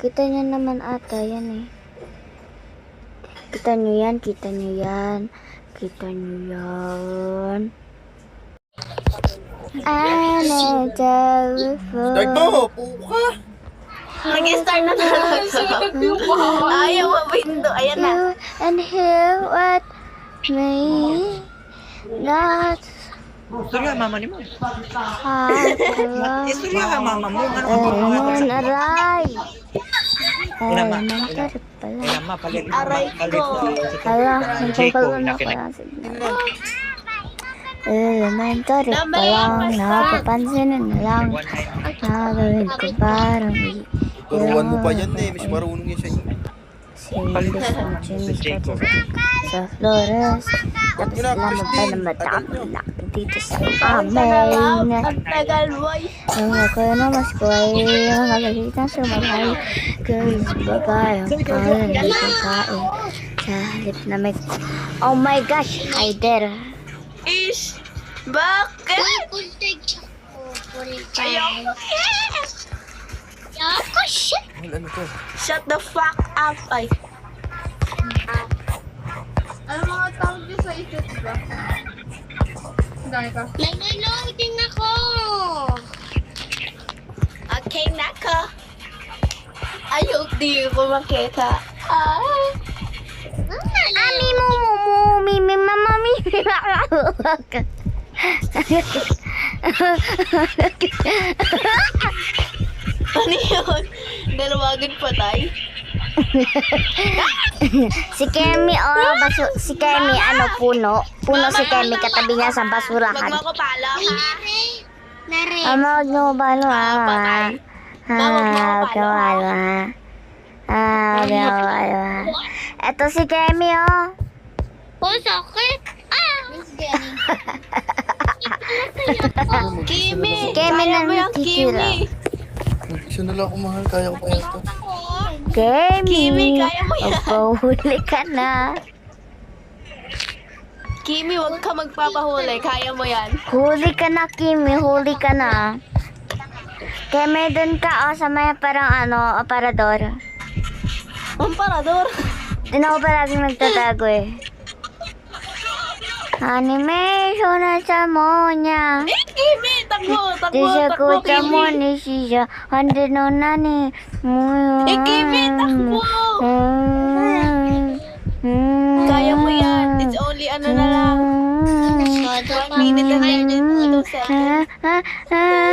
Kita niyo naman ata yan eh. Kita niyo yan, kita niyo yan. Kita niyo yan. Ano telephone? Start mo! Puka! Nag-start na talaga. Ayaw mabindo. Ayan na. You and hear what me not Istorya mama ni mo. have Istorya ka mama mo. Ano ka mga and aray. Ina ma. Nakarip pala. Ina ma, palit. Aray ko. Hala, Jayco, nagpapagano ko nakinig. lang signal. Elementary pa lang, napapansinin na lang. Nagawin ko parang Turuan mo pa yan eh, mas marunong yan sa'yo. Silbi sa James sa Flores. Tapos sila pa na madami dito sa amin. Ang tagal, boy. Ang ako na mas kuway, ang kagalitan sumahay. Girls, babae, ang pangalan ng pagkain. Sa halip na may... Oh my gosh, hi there. Ish. Bakit? Ayaw. Ano to? Shut the fuck up. Ay. Ano mga tawag dyan sa isip ba? Dami ka. Nag-loading ako! Okay, nako. Ayaw, di ko makita. Ah. Ami mo, mimi, mama, mimi. Ano yun? Dalawagan patay. Si Kemi, si Kemi, ano, puno. Puno si Kemi, katabi niya sa Wag basurahan. mo ko palo, ha? Nare. Huwag niyo balo, ha? Patay. Huwag niyo balo, ha? Huwag niyo balo, ha? Eto si Kemi, oh. Oh, sakit! Ah! Miss Jenny. Kimi. Si Kimi Kaya na mo yung natitira. Kimi. Siya na lang ako mahal, kaya ko pa ito. Kemi, Kimi, kaya mo yan. magpahuli ka na. Kimi, wag ka magpapahuli. Kaya mo yan. Huli ka na, Kimi. Huli ka na. Kemi, dun ka, oh, sa may parang, ano, aparador. Ang parador. Doon ako palaging nagtatago, eh. Animation na sa monya. Kimi, takbo, takbo, Di siya takbo, kucha mo Kimi. ni siya. Hande no nani. Kimi, takbo. Kaya mo yan. It's only ano na lang. 1 minute and 32 seconds. Ah,